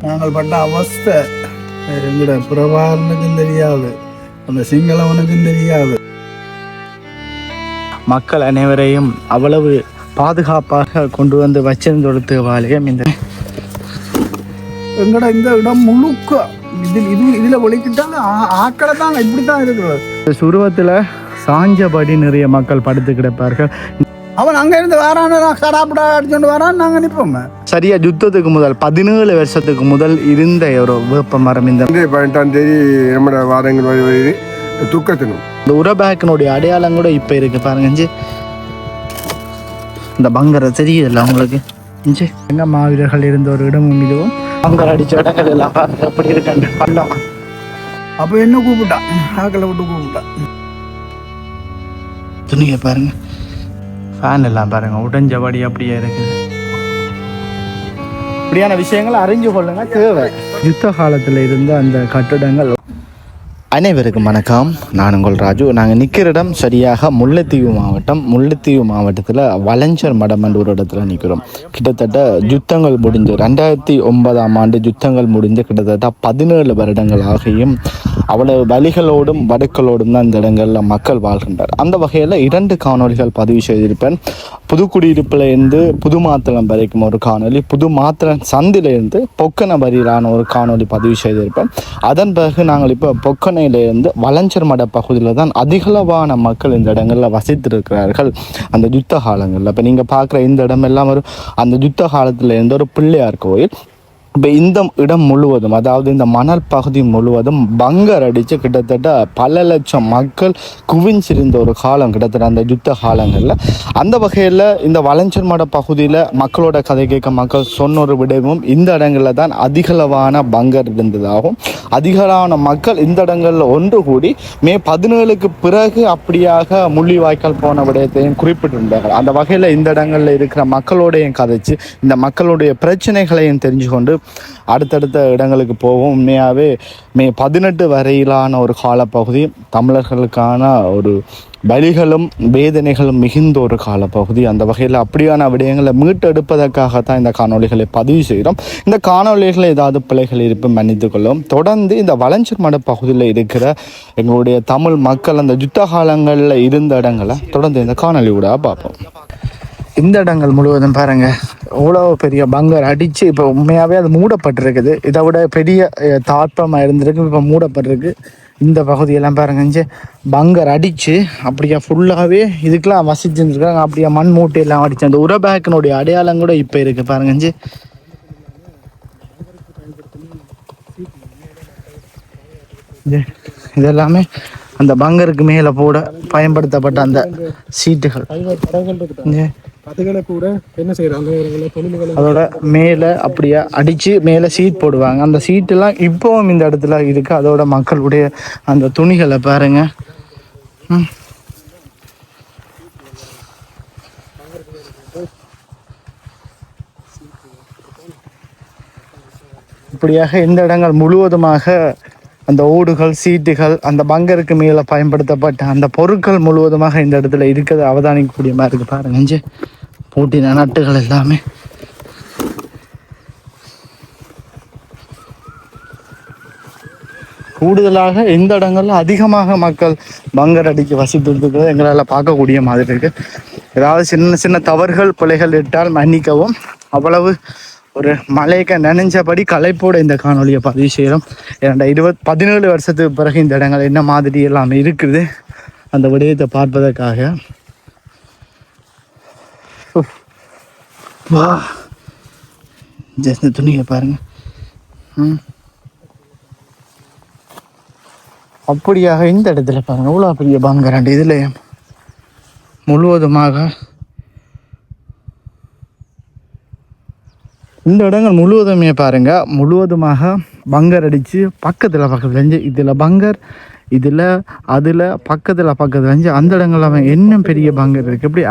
நாங்கள் பட்ட அவஸ்தை எங்கட பிரபாகரனுக்கும் தெரியாது, அந்த சிங்களவனுக்கும் தெரியாது. மக்கள் அனைவரையும் அவ்வளவு பாதுகாப்பாக கொண்டு வந்து வச்சிருந்தொடுத்து வாழையம் இந்த எங்கட இந்த இடம் முழுக்க இதில் ஒழிக்கிட்டாங்க ஆக்களை தாங்க இப்படி தான் இருக்கிறது. சுருவத்தில் சாஞ்சபடி நிறைய மக்கள் படுத்து கிடப்பார்கள். அவன் அங்க இருந்து வரான், கடாப்படா அடிச்சுட்டு வரான், நாங்க நிற்போம். சரியா யுத்தத்துக்கு முதல் 17 வருஷத்துக்கு முதல் இருந்த ஒரு வேப்ப மரம் இந்த 18ஆம் தேதி நம்மளோட வாரங்கள் துக்கத்தினும் இந்த உரபேக்கனுடைய அடையாளம் கூட இப்ப இருக்கு பாருங்க. இந்த பங்கரை தெரியுதுல்ல அவங்களுக்கு. எங்க மாவீரர்கள் இருந்த ஒரு இடமும் இதுவும் பங்கர் அடிச்ச இடங்கள் எல்லாம் பாருங்க எப்படி இருக்காங்க பள்ளம். அப்ப என்ன கூப்பிட்டான், ஆக்களை விட்டு கூப்பிட்டான். துணியை பாருங்க, ஃபேன் எல்லாம் பாருங்க உடஞ்சபடி அப்படியே இருக்குது. இப்படியான விஷயங்கள் அறிஞ்சு கொள்ளுங்க தேவை. யுத்த காலத்தில் இருந்த அந்த கட்டிடங்கள். அனைவருக்கும் வணக்கம், நான் உங்கள் ராஜு. நாங்கள் நிற்கிற இடம் சரியாக முல்லைத்தீவு மாவட்டம். முல்லைத்தீவு மாவட்டத்தில் வலஞ்சர் மடம் என்ற ஒரு இடத்துல நிற்கிறோம். கிட்டத்தட்ட யுத்தங்கள் முடிஞ்சு 2009ஆம் ஆண்டு யுத்தங்கள் முடிஞ்சு கிட்டத்தட்ட 17 வருடங்கள் ஆகியும் அவ்வளவு வலிகளோடும் வடுக்களோடும் தான் இந்த இடங்களில் மக்கள் வாழ்கின்றார். அந்த வகையில் 2 காணொலிகள் பதிவு செய்திருப்பேன். புதுக்குடியிருப்பில் இருந்து புது மாத்திரம் வரைக்கும் ஒரு காணொலி, புது மாத்திரம் சந்திலிருந்து பொக்கனை வரையிலான ஒரு காணொலி பதிவு செய்திருப்பேன். அதன் பிறகு நாங்கள் இப்போ பொக்கனையிலிருந்து வலஞ்சர் மட பகுதியில் தான் அதிகளவான மக்கள் இந்த இடங்களில் வசித்திருக்கிறார்கள் அந்த யுத்த காலங்களில். இப்போ நீங்கள் பார்க்குற இந்த இடமெல்லாம் ஒரு அந்த யுத்த காலத்தில் இருந்த ஒரு பிள்ளையார் கோயில். இப்போ இந்த இடம் முழுவதும், அதாவது இந்த மணல் பகுதி முழுவதும் பங்கர் அடித்து கிட்டத்தட்ட பல லட்சம் மக்கள் குவிஞ்சிருந்த ஒரு காலம் கிட்டத்தட்ட அந்த யுத்த காலங்களில். அந்த வகையில் இந்த வலஞ்சர் மட பகுதியில் மக்களோட கதை கேட்க மக்கள் சொன்ன ஒரு விடவும் இந்த இடங்களில் தான் அதிகளவான பங்கர் இருந்ததாகும். அதிகளவான மக்கள் இந்த இடங்களில் ஒன்று கூடி மே 17க்கு பிறகு அப்படியாக முள்ளிவாய்க்கால் போன விடயத்தையும் குறிப்பிட்டிருந்தார்கள். அந்த வகையில் இந்த இடங்களில் இருக்கிற மக்களோடையும் கதைச்சு இந்த மக்களுடைய பிரச்சனைகளையும் தெரிஞ்சு கொண்டு அடுத்தடுத்த இடங்களுக்கு போகும். உண்மையாகவே மே 18 வரையிலான ஒரு காலப்பகுதி தமிழர்களுக்கான ஒரு வலிகளும் வேதனைகளும் மிகுந்த ஒரு காலப்பகுதி. அந்த வகையில் அப்படியான விடயங்களை மீட்டெடுப்பதற்காகத்தான் இந்த காணொலிகளை பதிவு செய்கிறோம். இந்த காணொலிகளை ஏதாவது பிழைகள் இருப்பு மன்னித்துக்கொள்ளும். தொடர்ந்து இந்த வலஞ்சர் மட பகுதியில் இருக்கிற எங்களுடைய தமிழ் மக்கள் அந்த யுத்த காலங்களில் இருந்த இடங்களை தொடர்ந்து இந்த காணொலி கூட பார்ப்போம். இந்த இடங்கள் முழுவதும் பாருங்க எவ்வளோ பெரிய பங்கர் அடித்து இப்போ உண்மையாகவே அது மூடப்பட்டிருக்குது. இதை விட பெரிய தாற்பமாக இருந்திருக்கு, இப்போ மூடப்பட்டிருக்கு. இந்த பகுதியெல்லாம் பாருங்க பங்கர் அடித்து அப்படியே ஃபுல்லாகவே இதுக்கெல்லாம் வசிச்சுருக்காங்க. அப்படியே மண் மூட்டையெல்லாம் அடிச்சு அந்த உரபேக்கனுடைய அடையாளம் கூட இப்போ இருக்குது பாருங்க. இதெல்லாமே அந்த பங்கருக்கு மேலே போட பயன்படுத்தப்பட்ட அந்த சீட்டுகள். கூட என்ன செய்யறாங்க, அதோட மேலே அப்படியே அடித்து மேலே சீட் போடுவாங்க. அந்த சீட்டெல்லாம் இப்போவும் இந்த இடத்துல இருக்குது. அதோட மக்களுடைய அந்த துணிகளை பாருங்க. இப்படியாக இந்த இடங்கள் முழுவதுமாக அந்த ஓடுகள், சீட்டுகள், அந்த பங்கருக்கு மேலே பயன்படுத்தப்பட்ட அந்த பொருட்கள் முழுவதுமாக இந்த இடத்துல இருக்கிறது அவதானிக்கக்கூடிய மாதிரி இருக்குது பாருங்க. பூட்டின நட்டுகள் எல்லாமே. கூடுதலாக இந்த இடங்கள்ல அதிகமாக மக்கள் பங்கர் அடிக்க வசித்து எங்களால் பார்க்கக்கூடிய மாதிரி இருக்கு. ஏதாவது சின்ன சின்ன தவறுகள் பிழைகள் இட்டால் மன்னிக்கவும். அவ்வளவு ஒரு மலைக்க நனைஞ்சபடி களைப்போட இந்த காணொலியை பதிவு செய்கிறோம். 17 வருஷத்துக்கு பிறகு இந்த இடங்கள் என்ன மாதிரி எல்லாமே இருக்குது அந்த விடயத்தை பார்ப்பதற்காக. வா இந்த துணியை பாருங்க. அப்படியாக இந்த இடத்துல பாருங்க எவ்வளோ பெரிய பங்கராண்டு. இதில் முழுவதுமாக இந்த இடங்கள் முழுவதுமே பாருங்க முழுவதுமாக பங்கர் அடித்து பக்கத்தில் இதில் பங்கர், இதில் அதில் பக்கத்தில் அந்த இடங்கள் அவன் இன்னும் பெரிய பங்கர் இருக்குது. இப்படி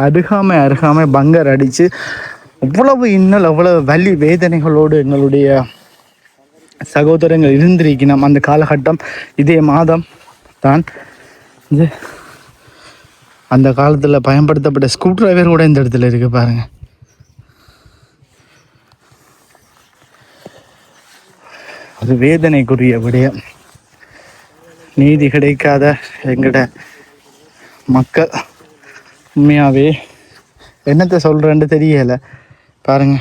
அருகாமை பங்கர் அடித்து அவ்வளவு இன்னல் அவ்வளவு வலி வேதனைகளோடு எங்களுடைய சகோதரங்கள் இருந்திருக்கணும். அந்த காலகட்டம் இதே மாதம் தான் அந்த காலத்தில் பயன்படுத்தப்பட்ட ஸ்க்ரூ டிரைவர் கூட இந்த இடத்துல இருக்குது பாருங்கள். அது வேதனைக்குரிய விடயம். நீதி கிடைக்காத எங்கட மக்கள் உண்மையாகவே என்னத்தை சொல்கிறேன்னு தெரியலை. பாருங்க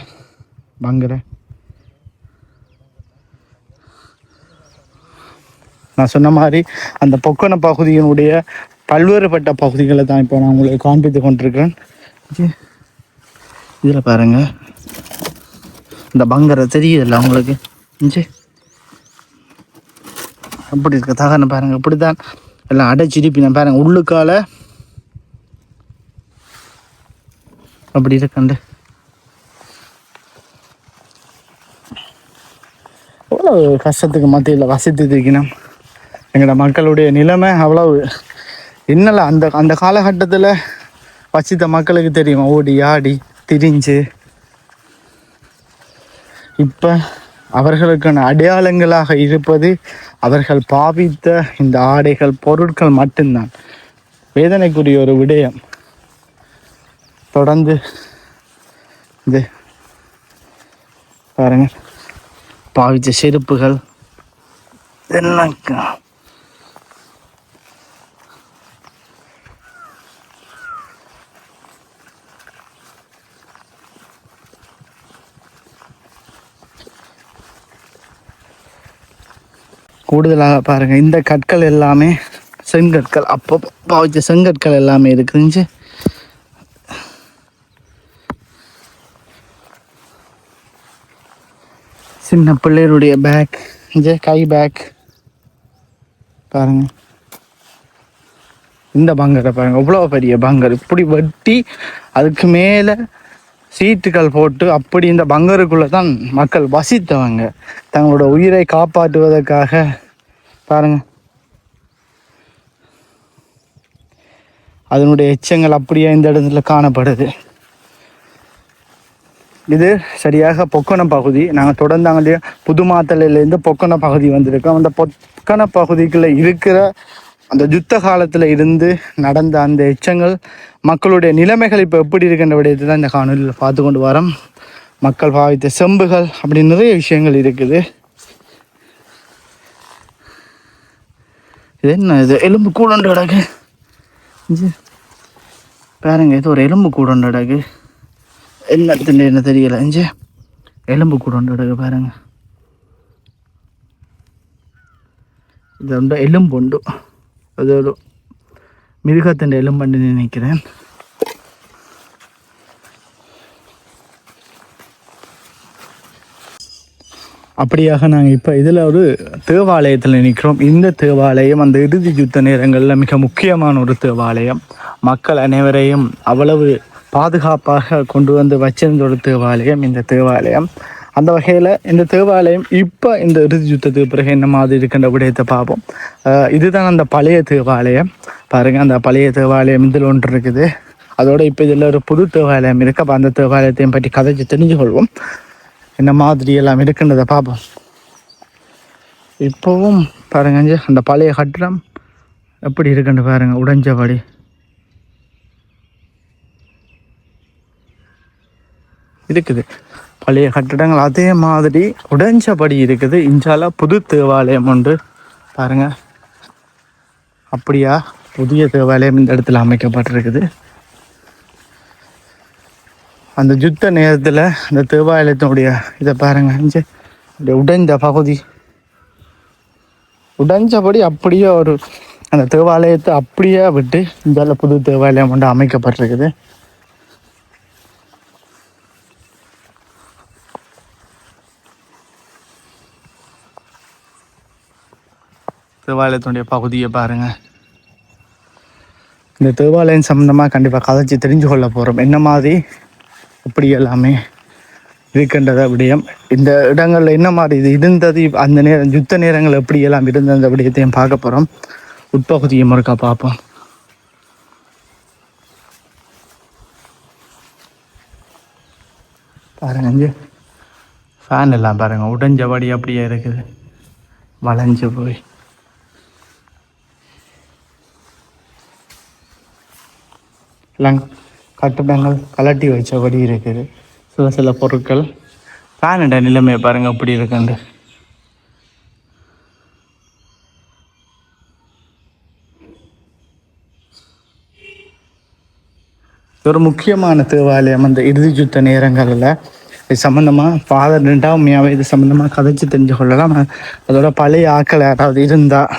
பங்கர நான் சொன்ன மாதிரி அந்த பொக்கன பகுதியினுடைய பல்வேறுபட்ட பகுதிகளை தான் இப்போ நான் உங்களுக்கு காண்பித்து கொண்டிருக்கிறேன். இதில் பாருங்க இந்த பங்கரை தெரியல உங்களுக்கு அப்படி இருக்க தகன பாருங்க. இப்படித்தான் எல்லாம் அடைச்சிருப்பின பாருங்க உள்ளுக்கால அப்படி இருக்கண்டு. எவ்வளோ கஷ்டத்துக்கு மத்தியில் வசித்து இருக்கணும் எங்களோட மக்களுடைய நிலைமை. அவ்வளவு இன்னல அந்த அந்த காலகட்டத்தில் வசித்த மக்களுக்கு தெரியும், ஓடி ஆடி திரிஞ்சு. இப்போ அவர்களுக்கான அடையாளங்களாக இருப்பது அவர்கள் பாவித்த இந்த ஆடைகள் பொருட்கள் மட்டும்தான். வேதனைக்குரிய ஒரு விடயம். தொடர்ந்து இது பாருங்க பாவித்த செருப்புகள் என்ன கூடுதலாக பாருங்கள். இந்த கற்கள் எல்லாமே செங்கற்கள், அப்போ பாவிச்ச செங்கற்கள் எல்லாமே இருக்குதுங்க. சின்ன பிள்ளைகளுடைய பேக், கை பேக் பாருங்க. இந்த பங்கரை பாருங்க, இவ்வளோ பெரிய பங்கர் இப்படி வெட்டி அதுக்கு மேலே சீட்டுகள் போட்டு அப்படி இந்த பங்கருக்குள்ளே தான் மக்கள் வசித்தவங்க தங்களோட உயிரை காப்பாற்றுவதற்காக. பாருங்க அதனுடைய எச்சங்கள் அப்படியே இந்த இடத்துல காணப்படுது. இது சரியாக பொக்கன பகுதி. நாங்கள் தொடர்ந்து அங்கே புதுமாத்தலையிலேருந்து பொக்கன பகுதி வந்திருக்கோம். அந்த பொக்கன பகுதிக்குள்ளே இருக்கிற அந்த யுத்த காலத்தில் இருந்து நடந்த அந்த எச்சங்கள், மக்களுடைய நிலைமைகள் இப்போ எப்படி இருக்கின்ற விடயத்தை தான் இந்த காணொலியில் பார்த்து கொண்டு வரோம். மக்கள் பாவித்த செம்புகள் அப்படி நிறைய விஷயங்கள் இருக்குது. இது என்ன, இது எலும்பு கூடண்டு அடகு பாருங்க. இது ஒரு எலும்பு கூடண்டு அடகு, என்ன தெரியல. எலும்பு கூடண்டு அடகு பாருங்க. இது வந்து எலும்புண்டு, அது ஒரு மிருகத்தின் எலும்புன்னு நினைக்கிறேன். அப்படியாக நாங்கள் இப்போ இதில் ஒரு தேவாலயத்தில் நிற்கிறோம். இந்த தேவாலயம் அந்த இறுதி யுத்த நேரங்களில் மிக முக்கியமான ஒரு தேவாலயம். மக்கள் அனைவரையும் அவ்வளவு பாதுகாப்பாக கொண்டு வந்து வச்சிருந்த ஒரு தேவாலயம் இந்த தேவாலயம். அந்த வகையில் இந்த தேவாலயம் இப்போ இந்த இறுதி யுத்தத்துக்கு பிறகு என்ன மாதிரி இருக்கின்ற விடயத்தை பார்ப்போம். இதுதான் அந்த பழைய தேவாலயம் பாருங்கள். அந்த பழைய தேவாலயம் இதில் ஒன்று இருக்குது. அதோட இப்போ இதில் ஒரு புது தேவாலயம் இருக்குது. அப்போ அந்த தேவாலயத்தையும் பற்றி கதைச்சு தெரிஞ்சு கொள்வோம். என்ன மாதிரி எல்லாம் இருக்குன்றதை பார்ப்போம். இப்போவும் பாருங்க அந்த பழைய கட்டிடம் எப்படி இருக்குன்னு பாருங்க. உடைஞ்சபடி இருக்குது பழைய கட்டிடங்கள், அதே மாதிரி உடைஞ்சபடி இருக்குது. இஞ்சால புது தேவாலயம் ஒன்று பாருங்க. அப்படியா புதிய தேவாலயம் இந்த இடத்துல அமைக்கப்பட்டிருக்குது. அந்த யுத்த நேரத்தில் அந்த தேவாலயத்தினுடைய இதை பாருங்க. இந்த உடைந்த பகுதி உடைஞ்சபடி அப்படியே ஒரு அந்த தேவாலயத்தை அப்படியே விட்டு இந்த புது தேவாலயம் ஒன்று அமைக்கப்பட்டிருக்குது. தேவாலயத்தினுடைய பகுதியை பாருங்கள். இந்த தேவாலயம் சம்மந்தமாக கண்டிப்பாக கதைச்சி தெரிஞ்சு கொள்ள போகிறோம். என்ன மாதிரி இப்படி எல்லாமே இருக்கின்றத விடயம், இந்த இடங்களில் என்ன மாதிரி இது இருந்தது, அந்த நேரம் யுத்த நேரங்கள் எப்படி எல்லாம் இருந்த அந்த விடயத்தையும் பார்க்க போகிறோம். உட்பகுதியை மறுக்கா பார்ப்போம். பாருங்க ஃபேன் எல்லாம் பாருங்கள் உடைஞ்சபடி அப்படியே இருக்குது, வளைஞ்சு போய். எல்லாம் கட்டிடங்கள் கலட்டி வச்சபடி இருக்குது. சில பொருட்கள் ஃபேனோட நிலைமையை பாருங்கள் அப்படி இருக்குண்டு. ஒரு முக்கியமான தேவாலயம் அந்த இறுதி யுத்த நேரங்களில் இது சம்மந்தமாக ஃபாதர் உண்மையாகவே இது சம்மந்தமாக கதைச்சு தெரிஞ்சு கொள்ளலாம். அதோட பழைய ஆக்கள் யாராவது இருந்தால்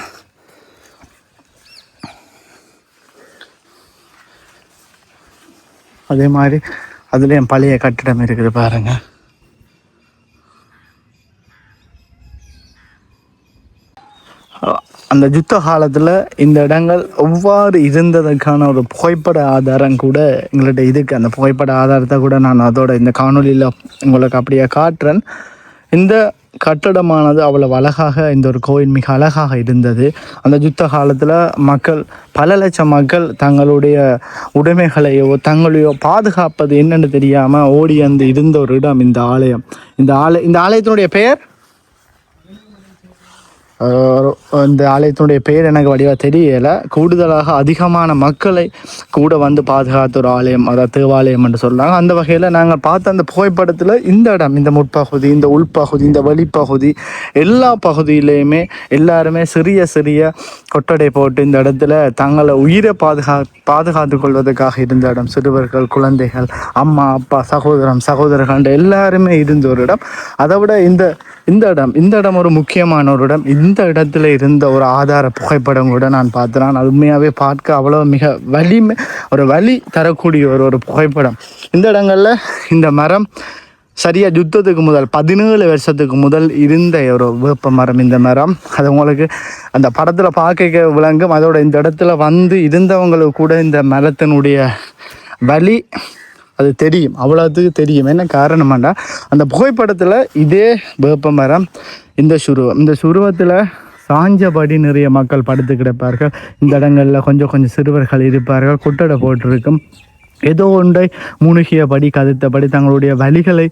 அதே மாதிரி அதுலேயும் பழைய கட்டிடம் இருக்குது பாருங்கள். அந்த யுத்த காலத்தில் இந்த இடங்கள் எவ்வாறு இருந்ததற்கான ஒரு புகைப்பட ஆதாரம் கூட எங்கள்கிட்ட இதுக்கு அந்த புகைப்பட ஆதாரத்தை கூட நான் அதோட இந்த காணொலியில் உங்களுக்கு அப்படியே காட்டுறேன். இந்த கட்டடமானது அவ்வளவு அழகாக இந்த ஒரு கோயில் மிக அழகாக இருந்தது. அந்த யுத்த காலத்தில் மக்கள் பல லட்சம் மக்கள் தங்களுடைய உடைமைகளையோ தங்களையோ பாதுகாப்பது என்னென்னு தெரியாமல் ஓடி வந்து இருந்த ஒரு இடம் இந்த ஆலயம். இந்த ஆலயத்தினுடைய பெயர் இந்த ஆலயத்தினுடைய பெயர் எனக்கு வடிவாக தெரியலை. கூடுதலாக அதிகமான மக்களை கூட வந்து பாதுகாத்த ஒரு ஆலயம், அதாவது தேவாலயம் என்று சொல்கிறாங்க. அந்த வகையில் நாங்கள் பார்த்த அந்த புகைப்படத்தில் இந்த இடம், இந்த முற்பகுதி, இந்த உள்பகுதி, இந்த வெளிப்பகுதி, எல்லா பகுதியிலையுமே எல்லாருமே சிறிய சிறிய கொட்டடை போட்டு இந்த இடத்துல தங்களை உயிரை பாதுகாத்து கொள்வதற்காக இருந்த இடம். சிறுவர்கள், குழந்தைகள், அம்மா, அப்பா, சகோதரர்கள் எல்லாருமே இருந்த ஒரு இடம். அதை விட இந்த இடம் ஒரு முக்கியமான ஒரு இடம். இந்த இடத்துல இருந்த ஒரு ஆதார புகைப்படம் கூட நான் பார்த்தேன். அது உண்மையாகவே பார்க்க அவ்வளோ மிக வலி தரக்கூடிய ஒரு புகைப்படம். இந்த இடங்களில் இந்த மரம் சரியாக யுத்தத்துக்கு முதல் 17 வருஷத்துக்கு முதல் இருந்த ஒரு வேப்ப மரம். இந்த மரம் அது உங்களுக்கு அந்த படத்தில் பார்க்க விளங்கும். அதோட இந்த இடத்துல வந்து இருந்தவங்களுக்கு கூட இந்த மரத்தினுடைய வலி அது தெரியும், அவ்வளோத்துக்கு தெரியும். என்ன காரணமாண்டா அந்த புகைப்படத்தில் இதே வேப்ப மரம், இந்த சுருவத்தில் சாஞ்சபடி நிறைய மக்கள் படுத்து கிடப்பார்கள். இந்த இடங்களில் கொஞ்சம் சிறுவர்கள் இருப்பார்கள். கொட்டடை போட்டிருக்கும். ஏதோ ஒன்றை முணுகியபடி கதைத்தபடி தங்களுடைய வழிகளை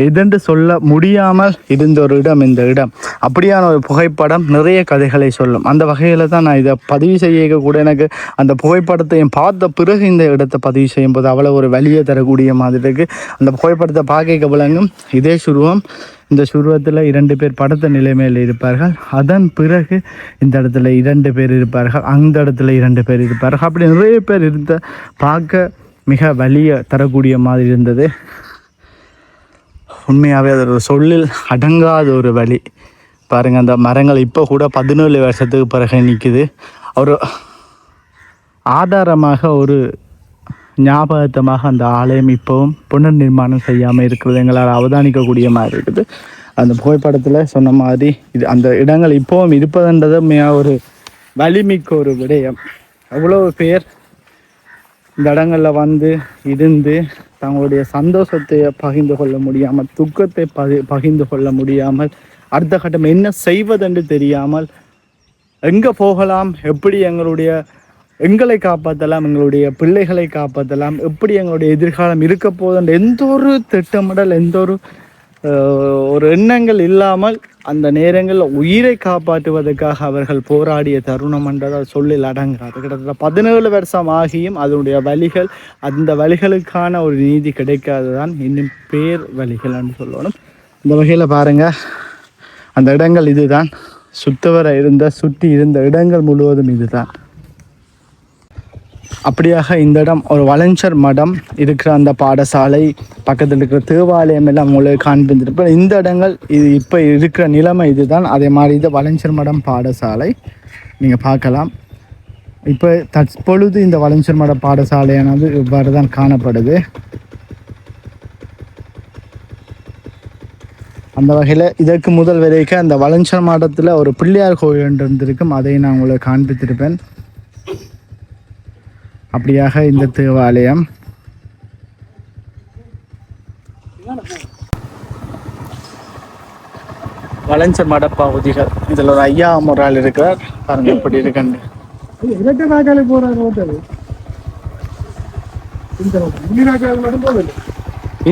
எதென்று சொல்ல முடியாமல் இருந்த ஒரு இடம் இந்த இடம். அப்படியான ஒரு புகைப்படம் நிறைய கதைகளை சொல்லும். அந்த வகையில் தான் நான் இதை பதிவு செய்ய கூட எனக்கு அந்த புகைப்படத்தையும் பார்த்த பிறகு இந்த இடத்தை பதிவு செய்யும் போது அவ்வளோ ஒரு வழியை தரக்கூடிய மாதிரி இருக்குது. அந்த புகைப்படத்தை பார்க்க விளங்கும். இதே சுருவம், இந்த சுருவத்தில் 2 பேர் படுத்த நிலைமையில் இருப்பார்கள். அதன் பிறகு இந்த இடத்துல 2 பேர் இருப்பார்கள், அந்த இடத்துல 2 பேர் இருப்பார்கள். அப்படி நிறைய பேர் இருந்த பார்க்க மிக வலியை தரக்கூடிய மாதிரி இருந்தது. உண்மையாகவே அது ஒரு சொல்லில் அடங்காத ஒரு வலி. பாருங்கள், அந்த மரங்கள் இப்போ கூட 17 வருஷத்துக்கு பிறகு நிற்குது. ஒரு ஆதாரமாக, ஒரு ஞாபகத்தமாக அந்த ஆலயம் இப்போவும் புனர் நிர்மாணம் செய்யாமல் இருக்கிறது எங்களால் அவதானிக்கக்கூடிய மாதிரி இருக்குது. அந்த புகைப்படத்தில் சொன்ன மாதிரி அந்த இடங்கள் இப்போவும் இருப்பதுன்றது ஒரு வலிமிக்க ஒரு விடயம். அவ்வளோ பேர் இந்த இடங்களில் வந்து இருந்து தங்களுடைய சந்தோஷத்தை பகிர்ந்து கொள்ள முடியாமல், துக்கத்தை பகிர்ந்து கொள்ள முடியாமல், அடுத்த கட்டம் என்ன செய்வதென்று தெரியாமல், எங்கே போகலாம், எப்படி எங்களை காப்பாற்றலாம், எங்களுடைய பிள்ளைகளை காப்பாற்றலாம், எப்படி எங்களுடைய எதிர்காலம் இருக்க போதுன்ற எந்த ஒரு திட்டமிடல், எந்த ஒரு எண்ணங்கள் இல்லாமல் அந்த நேரங்களில் உயிரை காப்பாற்றுவதற்காக அவர்கள் போராடிய தருணம் என்றதால் சொல்லில் அடங்காது. கிட்டத்தட்ட 17 வருஷம் ஆகியும் அதனுடைய வழிகள், அந்த வழிகளுக்கான ஒரு நீதி கிடைக்காதுதான் இன்னும் பேர் வழிகள் என்று சொல்லணும். இந்த வகையில் பாருங்கள், அந்த இடங்கள் இதுதான். சுற்றி இருந்த இடங்கள் முழுவதும் இதுதான். அப்படியாக இந்த இடம் ஒரு வளஞ்சர் மடம் இருக்கிற அந்த பாடசாலை பக்கத்தில் இருக்கிற தேவாலயம் எல்லாம் உங்களுக்கு காண்பிருந்திருப்பேன். இந்த இடங்கள் இது இப்போ இருக்கிற நிலைமை இதுதான். அதே மாதிரி இது வளஞ்சர் மடம் பாடசாலை நீங்கள் பார்க்கலாம். இப்போ தற்பொழுது இந்த வளஞ்சர் மடம் பாடசாலையானது இவ்வாறு தான் காணப்படுது. அந்த வகையில் இதற்கு முதல் வரைக்கும் அந்த வளஞ்சர் மடத்தில் ஒரு பிள்ளையார் கோயில் ஒன்று இருந்திருக்கும். அதை நான் உங்களுக்கு காண்பித்திருப்பேன். அப்படியாக இந்த தேவாலயம் வளஞ்சர் மட பகுதிகள். இதில் ஒரு ஐயா ஒரு ஆள் இருக்கிறார். பாருங்க எப்படி இருக்குன்னு.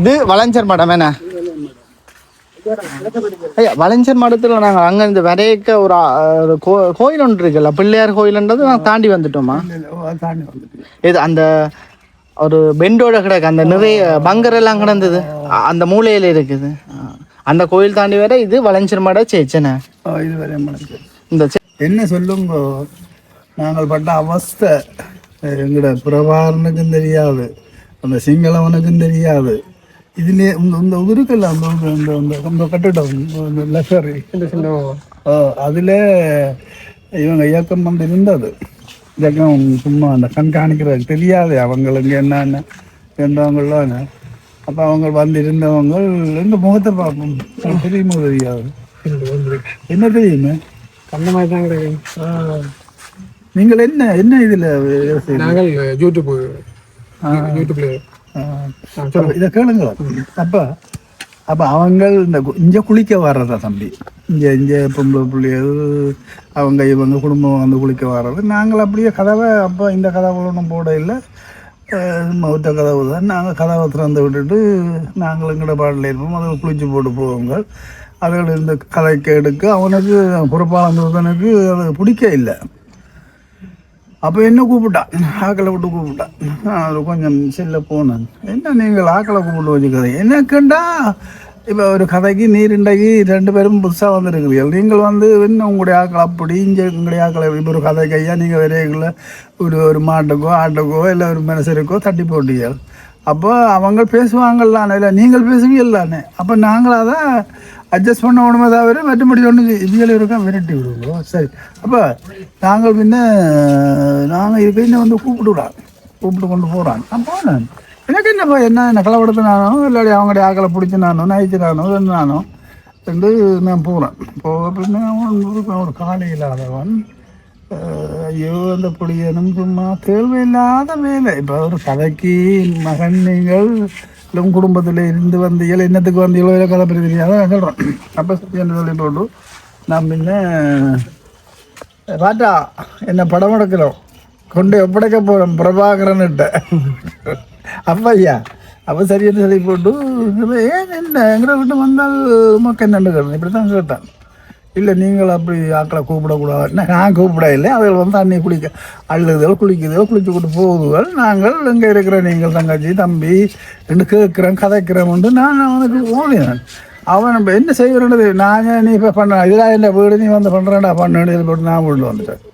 இது வளஞ்சர் மடம் என்ன ஐயா? வளஞ்சர் மடத்தில் நாங்கள் அங்கே இந்த வரையக்க ஒரு கோயில் ஒன்று இருக்குல்ல, பிள்ளையார் கோயில்ன்றது நாங்கள் தாண்டி வந்துட்டோமா? இது அந்த ஒரு பெண்டோட கிடக்கு, அந்த நிறைய பங்கர் எல்லாம் கிடந்தது அந்த மூலையில் இருக்குது. அந்த கோயில் தாண்டி வர இது வளஞ்சர் மட சேச்சனை. இந்த என்ன சொல்லுங்க, நாங்கள் பட்ட அவஸ்தை எங்களோட பிரபாரனுக்கும் தெரியாது, அந்த சிங்களவனுக்கும் தெரியாது. இதுலேயே இந்த இருக்குல்ல அந்த கட்டிடம் லக்ஸரி அதில் இவங்க இயக்கம் வந்து இருந்தது. இயக்கம் சும்மா அந்த கண்காணிக்கிறது தெரியாது அவங்களுக்கு என்னென்ன இருந்தவங்களாம். அப்போ அவங்க வந்து இருந்தவங்க எந்த முகத்தை பார்ப்போம் தெரியுமோ தெரியாது. என்ன தெரியுமே அந்த மாதிரி தான் கிடையாது. நீங்கள் என்ன என்ன இதில் நாங்கள் யூடியூப்ல இதை கேளுங்களா. அப்போ அவங்க இங்கே குளிக்க வர்றதா தம்பி, இங்கே பொம்பளை பிள்ளைகள் அவங்க இவங்க குடும்பம் வந்து குளிக்க வர்றது. நாங்கள் அப்படியே கதவை அப்போ இந்த கதவுல ஒன்றும் போட இல்லை, ஒத்த கதவு தான். நாங்கள் கதவை திறந்து விட்டுட்டு நாங்கள் எங்கட பாட்டில் இருப்போம். அதை குளிச்சு போட்டு போவோங்க. அதில் இந்த கதைக்கு எடுக்க அவனுக்கு பொறுப்பாளனுக்கு அது பிடிக்க இல்லை. அப்போ என்ன கூப்பிட்டான், ஆக்களை விட்டு கூப்பிட்டான். நான் கொஞ்சம் செல்ல போனேன். என்ன நீங்கள் ஆக்களை கூப்பிட்டு வச்சுக்கதை என்னக்குண்டா, இப்போ ஒரு கதைக்கு நீருண்டைக்கு 2 பேரும் புதுசாக வந்துருக்கிறீர்கள். நீங்கள் வந்து இன்னும் உங்களுடைய ஆக்கள் அப்படி இங்கே உங்களுடைய ஆக்களை இப்போ ஒரு கதை கையா நீங்கள் வரையில ஒரு மாட்டுக்கோ ஆட்டுக்கோ இல்லை ஒரு மனுஷருக்கோ தட்டி போட்டீர்கள். அப்போ அவங்க பேசுவாங்கல்லானே, இல்லை நீங்கள் பேசுவீங்கல்லானே. அப்போ நாங்கள் அதை அட்ஜஸ்ட் பண்ண உடனே தவிர மற்றபடி ஒன்று இதுகளை இருக்கா விரட்டி விடுவோம். சரி, அப்போ நாங்கள் நாங்கள் இருக்க இன்னும் வந்து கூப்பிட்டு கொண்டு போகிறான். நான் போனேன். எனக்கு என்னப்பா என்ன கலவடத்தினானோ இல்லாடி அவங்களுடைய ஆக்களை பிடிச்சினானோ நைச்சினானோ நானோ ரெண்டு நான் போகிறேன். போக பின்ன ஒரு காலை இல்லாதவன், ஐயோ அந்த பொடியனும் சும்மா தேவையில்லாத வேலை. இப்போ ஒரு கதைக்கு மகன் நீங்கள் குடும்பத்தில் இருந்து வந்தீர்கள், என்னத்துக்கு வந்தீங்களோ கதை பற்றி தெரியாத சொல்கிறேன். அப்போ என்று சொல்லி போட்டு நான் பின்ன பாட்டா என்ன படம் எடுக்கிறோம் கொண்டு ஒப்படைக்க போகிறோம் பிரபாகரன்கிட்ட. அப்போ ஐயா அப்போ சரின்னு சொல்லி போட்டு ஏன் என்ன எங்களை விட்டு வந்தால் உமக்கு என்னண்டு கேட்டேன். இப்படி தான் கேட்டேன். இல்லை நீங்கள் அப்படி ஆக்களை கூப்பிடக்கூடாது. நான் கூப்பிட இல்லை, அவர்கள் வந்து தண்ணி குளிக்க அழுதுகள் குளிக்குதோ குளிச்சு கொண்டு போகுதுகள். நாங்கள் இங்கே இருக்கிற நீங்கள் தங்கச்சி தம்பி ரெண்டு கேட்குறேன் கதைக்கிறேன். நான் அவனுக்கு ஓடினேன். அவன் நம்ம என்ன செய்கிறேன்றது நாங்கள் நீ இப்போ பண்ண இதெல்லாம் என்ன வீடு நீ வந்து பண்ணுறேன்டா பண்ணுன்னு போட்டு நான் வீடு வந்துட்டேன்.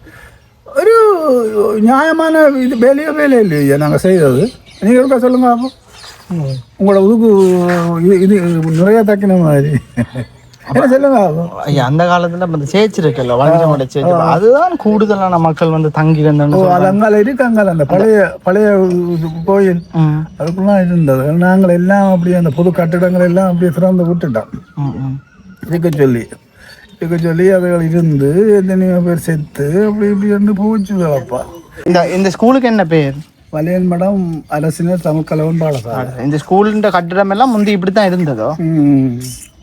ஒரு நியாயமான இது வேலை இல்லையா நாங்கள் செய்தது. நீங்கள் இருக்கா சொல்லுங்க. அப்போ உங்களோட உதுக்கு இது நிறைய தக்கின மாதிரி என்ன சொல்லுங்க. அந்த காலத்துல அந்த சேச்சு இருக்குல்ல, வளர்ச்சி சேச்சு, அதுதான் கூடுதலான மக்கள் வந்து தங்கி இருந்தாங்க. அது அங்கால இருக்கு, அங்கால அந்த பழைய கோயில் அதுக்குலாம் இருந்தது. நாங்கள் எல்லாம் அப்படியே அந்த புது கட்டிடங்கள் எல்லாம் அப்படியே திறந்து விட்டுட்டோம். இருக்க சொல்லி அதுகள் இருந்து எத்தனையோ பேர் செத்து அப்படி இப்படி வந்து போச்சுதப்பா. இந்த ஸ்கூலுக்கு என்ன பேர்? வலையன் மடம் அரசினர் தமிழ் கலவன் பாடசாலை. இந்த ஸ்கூலுன்ற கட்டிடம் எல்லாம் முந்தி இப்படித்தான் இருந்ததோ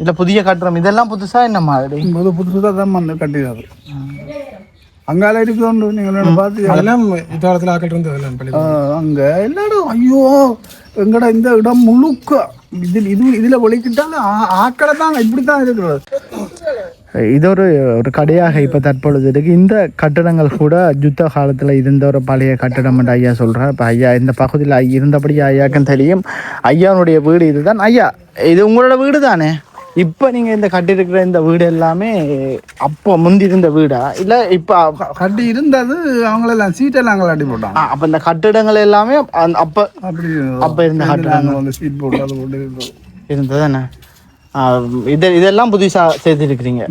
இல்ல புதிய கட்டிடம் இதெல்லாம் புதுசா என்ன மாதிரி? புதுசாக தான் வந்து கட்டிடாது. அங்கால இருக்கு உண்டு. நீங்கள் பார்த்து அதெல்லாம் இந்த காலத்தில் ஆக்கள் இருந்தது அங்கே எல்லாரும் ஐயோ எங்கடா இந்த இடம் முழுக்க இதில் ஒழிக்கிட்டாலும் ஆக்களை தான் இப்படி தான் இருக்கிறது. இது ஒரு கடையாக இப்போ தற்பொழுது இருக்கு. இந்த கட்டிடங்கள் கூட யுத்த காலத்தில் இருந்த ஒரு பழைய கட்டிடம் என்று ஐயா சொல்கிறார். இப்போ ஐயா இந்த பகுதியில் இருந்தபடி ஐயாக்கும் தெரியும். ஐயானுடைய வீடு இதுதான். ஐயா இது உங்களோட வீடு தானே? இப்போ நீங்கள் இந்த கட்டியிருக்கிற இந்த வீடு எல்லாமே அப்போ முந்தி இருந்த வீடா இல்லை இப்போ கட்டி இருந்தது? அவங்களெல்லாம் சீட்டெல்லாம் அங்கே கட்டி போட்டாங்க. அப்போ இந்த கட்டிடங்கள் எல்லாமே அப்போ இருந்த கட்டிடங்கள் வந்து சீட் போட்டு அது போட்டு இருந்தது தானே? இதெல்லாம் புதுசாக சேர்த்துருக்குறீங்க.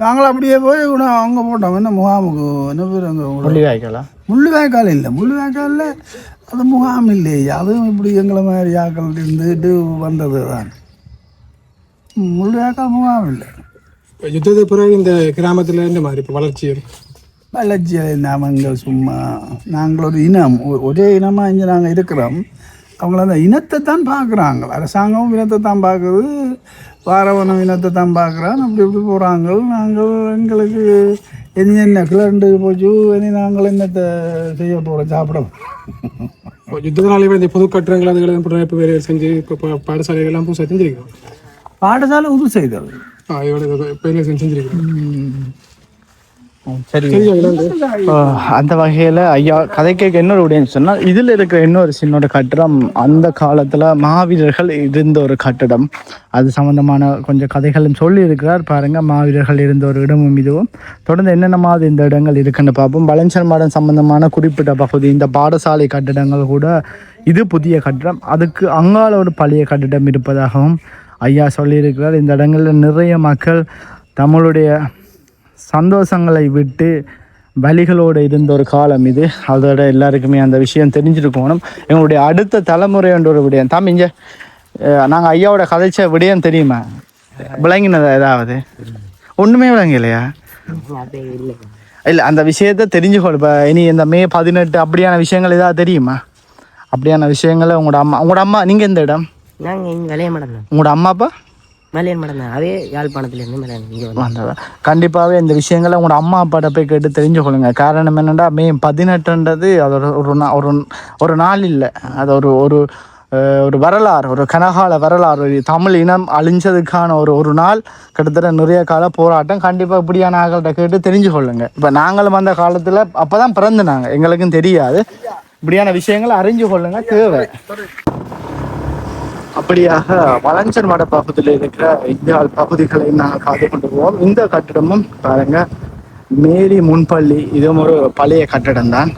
நாங்களும் அப்படியே போய் அவங்க போட்டோம். என்ன முகாமுக்கு என்ன பேர் அங்கே முள்ளிவாய்க்காலா? முள்ளிவாய்க்கால் இல்லை, முள்ளிவாய்க்காலில் அது முகாம் இல்லையே. அதுவும் இப்படி எங்களை மாதிரி ஆக்கள் இருந்துட்டு வந்தது தான். முள்ளிவாய்க்கால் முகாம் இல்லை. யுத்தத்துக்கு பிறகு இந்த கிராமத்தில் இந்த மாதிரி இப்போ வளர்ச்சி நாமங்கள் சும்மா நாங்கள் ஒரு இனம், ஒரே இனமாக இங்கே நாங்கள் இருக்கிறோம். அவங்கள அந்த இனத்தை தான் பார்க்குறாங்க. அரசாங்கமும் இனத்தை தான் பார்க்குது, வாரவனம் இனத்தை தான் பார்க்குறான். அப்படி இப்படி போகிறாங்க. நாங்கள் எங்களுக்கு இனி என்ன கிளண்டு போச்சு, இனி நாங்கள் என்னத்தை செய்ய போகிறோம், சாப்பிடணும். யுத்தத்தினாலே இந்த புது கட்டுறங்கள் அதுகளை இப்போ வேறு செஞ்சு இப்போ பாடசாலைகள்லாம் புதுசாக செஞ்சுருக்கோம். பாடசாலை உது செய்தது செஞ்சுருக்கோம். சரி, அந்த வகையில் ஐயா கதை கேட்க இன்னொரு உடையன்னு சொன்னால் இதில் இருக்கிற இன்னொரு சின்னோட கட்டிடம் அந்த காலத்தில் மாவீரர்கள் இருந்த ஒரு கட்டிடம். அது சம்மந்தமான கொஞ்சம் கதைகளும் சொல்லி இருக்கிறார் பாருங்க. மாவீரர்கள் இருந்த ஒரு இடமும் இதுவும் தொடர்ந்து என்னென்ன மாதிரி இந்த இடங்கள் இருக்குன்னு பார்ப்போம். பழஞ்சர் மடம் சம்பந்தமான குறிப்பிட்ட பகுதி இந்த பாடசாலை கட்டிடங்கள் கூட இது புதிய கட்டிடம். அதுக்கு அங்கால ஒரு பழைய கட்டிடம் இருப்பதாகவும் ஐயா சொல்லியிருக்கிறார். இந்த இடங்களில் நிறைய மக்கள் தங்களுடைய சந்தோஷங்களை விட்டு வலிகளோடு இருந்த ஒரு காலம் இது. அதோட எல்லாருக்குமே அந்த விஷயம் தெரிஞ்சிருக்கணும். எங்களுடைய அடுத்த தலைமுறை என்ற ஒரு விடயம் இங்கே நாங்கள் ஐயாவோட கதைச்ச விடயம் தெரியுமா? விளங்கினதா ஏதாவது? ஒன்றுமே விளங்கலையா? இல்லை, அந்த விஷயத்த தெரிஞ்சுக்கணும். இப்போ இனி இந்த மே 18 அப்படியான விஷயங்கள் ஏதாவது தெரியுமா? அப்படியான விஷயங்களை உங்களோட அம்மா நீங்கள் எந்த இடம்? நாங்கள் இங்கே விளைய மாட்டோம். உங்களோட அம்மா அப்பா மலையன் மாட்டோம். அதே யாழ்ப்பாணத்துலேருந்து இங்கே வந்தவன். கண்டிப்பாகவே இந்த விஷயங்களை உங்களோட அம்மா அப்பாட்ட போய் கேட்டு தெரிஞ்சுக்கொள்ளுங்க. காரணம் என்னென்னா மே 18ன்றது அது ஒரு நாள் இல்லை, அது ஒரு ஒரு வரலாறு, ஒரு கனகால வரலாறு. ஒரு தமிழ் இனம் அழிஞ்சதுக்கான ஒரு நாள். கிட்டத்தட்ட நிறைய கால போராட்டம். கண்டிப்பாக இப்படியான ஆள்கிட்ட கேட்டு தெரிஞ்சு கொள்ளுங்க. இப்போ நாங்களும் அந்த காலத்தில் அப்போ தான் பிறந்துனாங்க, எங்களுக்கும் தெரியாது. இப்படியான விஷயங்களை அறிஞ்சு கொள்ளுங்க, தேவை. அப்படியாக வளஞ்சர் மட பகுதியில் இருக்கிற இந்தியால் பகுதிகளை நாங்கள் காத்து கொண்டு போவோம். இந்த கட்டிடமும் பாருங்க, மேரி முன்பள்ளி, இதுவும் ஒரு பழைய கட்டிடம் தான்.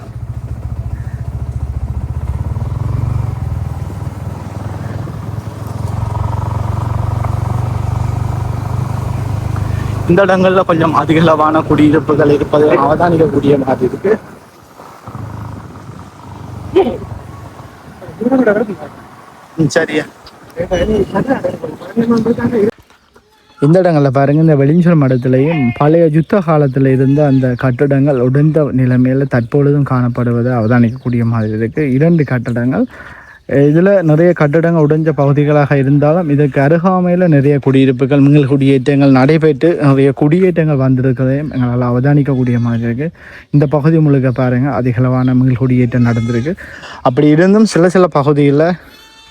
இந்த இடங்கள்ல கொஞ்சம் அதிகளவான குடியிருப்புகள் இருப்பதை அவதானிக்கக்கூடிய மாதிரி இருக்கு. சரியா, இந்த இடங்களில் பாருங்கள், இந்த வெளிஞ்சூர் மடத்திலையும் பழைய யுத்த காலத்தில் இருந்த அந்த கட்டடங்கள் உடைந்த நிலைமையில் தற்பொழுதும் காணப்படுவதை அவதானிக்கக்கூடிய மாதிரி இருக்குது. 2 கட்டடங்கள். இதில் நிறைய கட்டடங்கள் உடைஞ்ச பகுதிகளாக இருந்தாலும் இதற்கு அருகாமையில் நிறைய குடியிருப்புகள், மீள் குடியேற்றங்கள் நடைபெற்று நிறைய குடியேற்றங்கள் வந்திருக்கிறதையும் எங்களால் அவதானிக்கக்கூடிய மாதிரி இருக்குது. இந்த பகுதி முழுக்க பாருங்கள், அதிகளவான மீள் குடியேற்றம் நடந்திருக்கு. அப்படி இருந்தும் சில பகுதியில்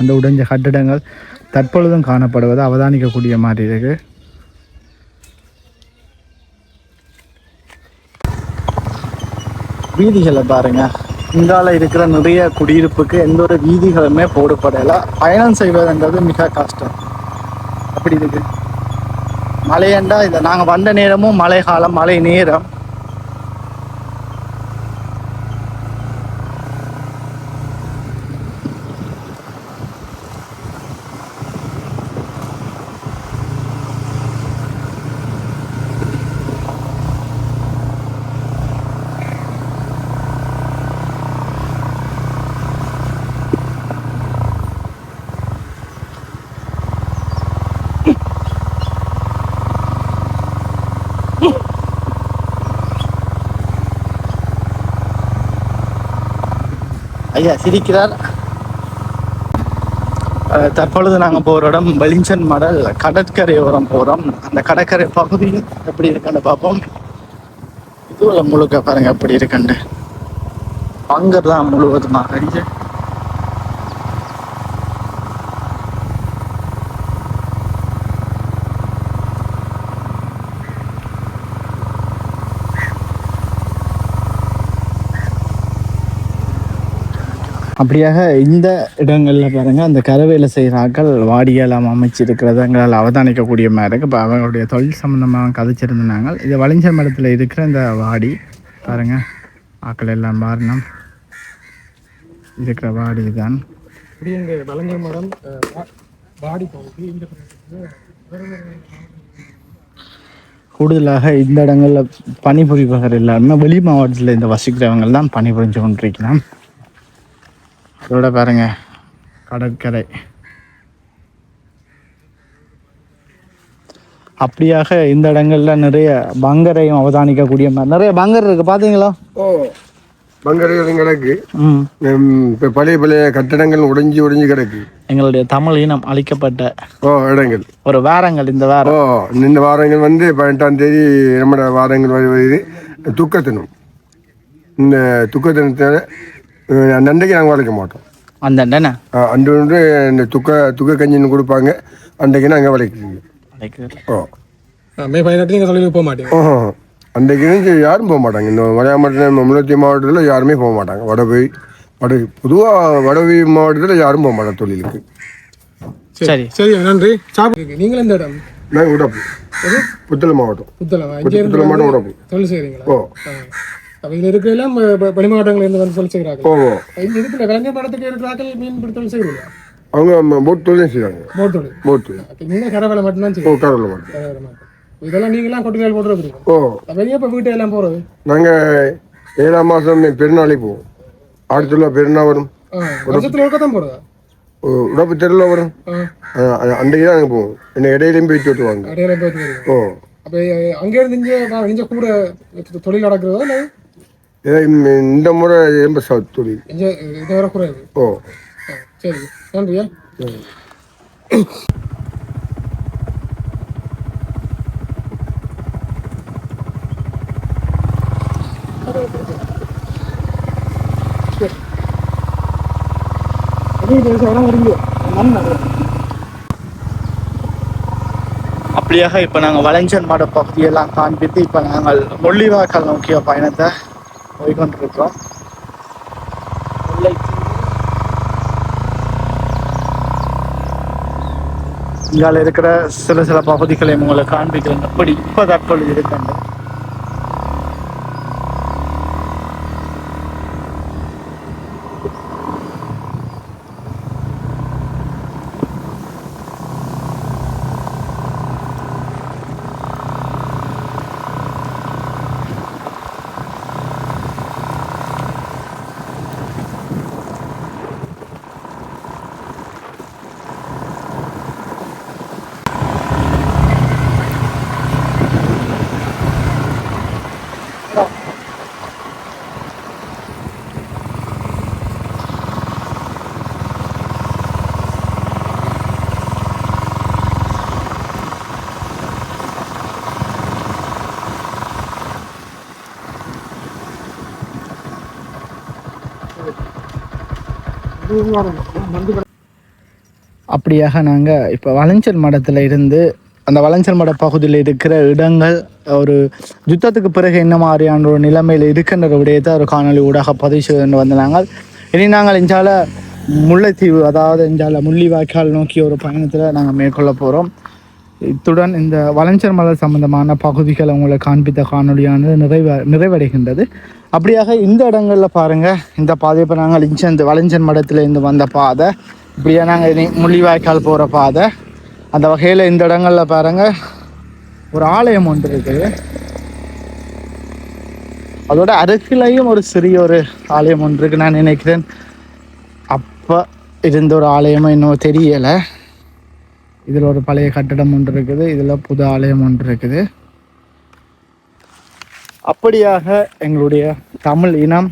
அந்த உடைஞ்ச கட்டிடங்கள் தற்பொழுதும் காணப்படுவதை அவதானிக்கக்கூடிய மாதிரி இருக்கு. வீதிகளை பாருங்க, இங்கால இருக்கிற நிறைய குடியிருப்புக்கு எந்த ஒரு வீதிகளுமே போடப்படலை. பயணம் செய்வதுன்றது மிக கஷ்டம். அப்படி இருக்கு. மழையண்டா இதை நாங்கள் வந்த நேரமும் மழை காலம், மழை நேரம். ஐயா சிரிக்கிறார். தற்பொழுது நாங்கள் போகிற இடம் வெளிஞ்சன் மடல் கடற்கரையோரம் போகிறோம். அந்த கடற்கரை பகுதி எப்படி இருக்குன்னு பார்ப்போம். இதுவில் முழுக்க பாருங்க எப்படி இருக்குண்டு. பங்கர் தான் முழுவதுமாக. அப்படியாக இந்த இடங்களில் பாருங்கள், அந்த கரவேலை செய்கிறாக்கள் வாடியெல்லாம் அமைச்சிருக்கிறத எங்களால் அவதானிக்கக்கூடிய மாதிரி இருக்குது. இப்போ அவங்களுடைய தொழில் சம்மந்தமாக கதைச்சிருந்தாங்க. இது வளைஞ்சர் மடத்தில் இருக்கிற இந்த வாடி பாருங்கள், ஆக்கள் எல்லாம் பாருணும் இருக்கிற வாடி தான். வளைஞ்சர் மடம் வாடி பகுதி. கூடுதலாக இந்த இடங்களில் பணிபுரிபவர்கள் எல்லாருமே வெளி மாவட்டத்தில் இந்த வசிக்கிறவங்க தான் பணிபுரிஞ்சு கொண்டிருக்கலாம். அதோட பாருங்க கடற்கரை. அப்படியாக இந்த இடங்கள்ல நிறைய பங்கரையும் அவதானிக்கக்கூடிய நிறைய பங்கர் இருக்கு, பாத்தீங்களா? பங்கர்கள் கிடக்கு. இப்போ பழைய கட்டடங்கள் உடைஞ்சு கிடக்கு. எங்களுடைய தமிழ் இனம் அழிக்கப்பட்ட இடங்கள் ஒரு வாரங்கள். இந்த வாரங்கள் 18ஆம் தேதி நம்மளோட வாரங்கள் வருது. துக்கத்தினம். இந்த துக்கத்தினத்தை அன்றைக்கு நாங்கள் வளைக்க மாட்டோம். அந்த அன்று இந்த துக்க கஞ்சின்னு கொடுப்பாங்க. அன்றைக்கு நாங்கள் வளைக்கிறீங்க. மே 18 நீங்கள் தொழிலுக்கு போக மாட்டீங்க. அன்றைக்கு யாரும் போக மாட்டாங்க. இந்த முல்லைத்தீவு மாவட்டத்தில் யாருமே போக மாட்டாங்க. பொதுவாக வடவி மாவட்டத்தில் யாரும் போக மாட்டாங்க தொழிலுக்கு. சரி சரி, நன்றி. நீங்கள் எந்த இடம்? நாங்கள் உடப்பு, புத்தளம் மாவட்டம். புத்தளம் மாவட்டம் உடப்பு. தொழில் செய்கிறீங்களா? அப்ப இதுல இருக்கையெல்லாம் வெளிமாவட்டங்கள் இருந்து வந்து தொழில் செய்கிறார்கள். போவோம். இங்க இருக்கிற வேலைஞர் மடத்துக்கு இருக்கிறார்கள் மீன் பிடி தொழில் செய்யல. அவங்க போட் தொழில் செய்வாங்க. போட் தொழில். போட் தொழில். இங்க கரவேலை மட்டும்தான் செய்யும். கரவேலை மட்டும். கரவேலை மட்டும். இதெல்லாம் நீங்களாம் கொட்டுகையில் போட்டுருக்கீங்க. வெளியே இப்போ வீட்டு எல்லாம் போறது. நாங்கள் 7ஆம் மாதம் பெருநாளைக்கு போவோம். ஆடுத்துல பெருநாள் வரும். வருஷத்துல ஒருக்க தான் போறதா? உடப்பு தெருவில் வரும். அன்றைக்கு தான் நாங்கள் போவோம். என்ன இடையிலையும் போயிட்டு விட்டுவாங்க. இடையில போயிட்டு வருவோம். அப்போ அங்கே இருந்து இங்கே கூட தொழில் நடக்கிறதா இல்லை? இந்த முறை ரொம்ப தொழில் இதை வர குறையாது. சரி, நன்றியா. அப்படியாக இப்போ நாங்கள் வளைஞ்சன் மட பகுதியெல்லாம் காண்பித்து இப்போ நாங்கள் முள்ளிவாய்க்கால் நோக்கிய பயணத்தை போய்கொண்டிருக்கிறோம். இங்கால இருக்கிற சில பகுதிகளை உங்களை காண்பிக்கிறேன். எப்படி இப்போ தற்பொழுது இருக்கின்ற அப்படியாக நாங்கள் இப்போ வளைஞ்சல் மடத்தில் இருந்து அந்த வளைஞ்சல் மட பகுதியில் இருக்கிற இடங்கள் ஒரு யுத்தத்துக்கு பிறகு என்ன மாதிரியான ஒரு நிலைமையில் இருக்கின்ற விடயத்தை ஒரு காணொலி ஊடாக பதிவு செய்து வந்து நாங்கள் இனி நாங்கள் இஞ்சால முல்லைத்தீவு, அதாவது இஞ்சால முள்ளிவாய்க்கால் நோக்கிய ஒரு பயணத்தில் நாங்கள் மேற்கொள்ள போகிறோம். இத்துடன் இந்த வளைஞ்சல் மலை சம்பந்தமான பகுதிகளை உங்களை காண்பித்த காணொலியானது நிறைவடைகின்றது. அப்படியாக இந்த இடங்களில் பாருங்கள், இந்த பாதை இப்போ நாங்கள் இந்த வளைஞ்சல் மடத்தில் இருந்து வந்த பாதை, இப்படியா நாங்கள் இனி முள்ளிவாய்க்கால் போகிற பாதை. அந்த வகையில் இந்த இடங்களில் பாருங்கள் ஒரு ஆலயம் ஒன்று இருக்குது. அதோட அருகிலையும் ஒரு சிறிய ஒரு ஆலயம் ஒன்று இருக்குது. நான் நினைக்கிறேன் அப்போ இருந்த ஒரு ஆலயமும் இன்னும் தெரியலை. இதில் ஒரு பழைய கட்டடம் ஒன்று இருக்குது, இதில் புது ஆலயம் ஒன்று இருக்குது. அப்படியாக எங்களுடைய தமிழ் இனம்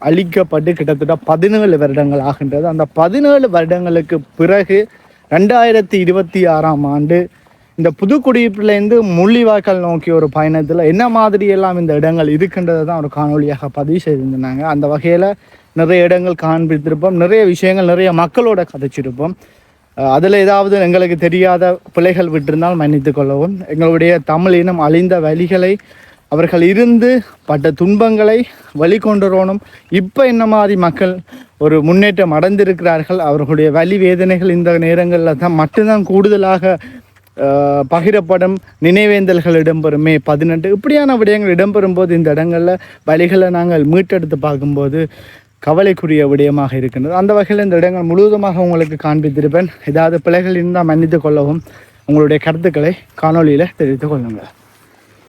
அழிக்கப்பட்டு கிட்டத்தட்ட 17 வருடங்கள் ஆகின்றது. அந்த 17 வருடங்களுக்கு பிறகு 2026ஆம் ஆண்டு இந்த புதுக்குடியிருப்புலேருந்து முள்ளிவாய்க்கால் நோக்கிய ஒரு பயணத்தில் என்ன மாதிரியெல்லாம் இந்த இடங்கள் இருக்கின்றது தான் ஒரு காணொலியாக பதிவு செய்திருந்தாங்க. அந்த வகையில் நிறைய இடங்கள் காண்பித்திருப்போம், நிறைய விஷயங்கள் நிறைய மக்களோட கதைச்சிருப்போம். அதில் ஏதாவது எங்களுக்கு தெரியாத பிழைகள் விட்டிருந்தால் மன்னித்து கொள்ளவும். எங்களுடைய தமிழ் இனம் அழிந்த வழிகளை, அவர்கள் இருந்து பட்ட துன்பங்களை வழிகொண்டு வரணும். இப்போ என்ன மாதிரி மக்கள் ஒரு முன்னேற்றம் அடைந்திருக்கிறார்கள், அவர்களுடைய வலி வேதனைகள் இந்த நேரங்களில் தான் மட்டும்தான் கூடுதலாக பகிரப்படும் நினைவேந்தல்கள் இடம்பெறும். May 18 இப்படியான விடயங்கள் இடம்பெறும் போது இந்த இடங்களில் வழிகளை நாங்கள் மீட்டெடுத்து பார்க்கும்போது கவலைக்குரிய விடயமாக இருக்கின்றது. அந்த வகையில் இந்த இடங்கள் முழுவதுமாக உங்களுக்கு காண்பித்திருப்பேன். ஏதாவது பிழைகள் இருந்தால் மன்னித்து கொள்ளவும். உங்களுடைய கருத்துக்களை காணொலியில் தெரிவித்துக் கொள்ளுங்கள்.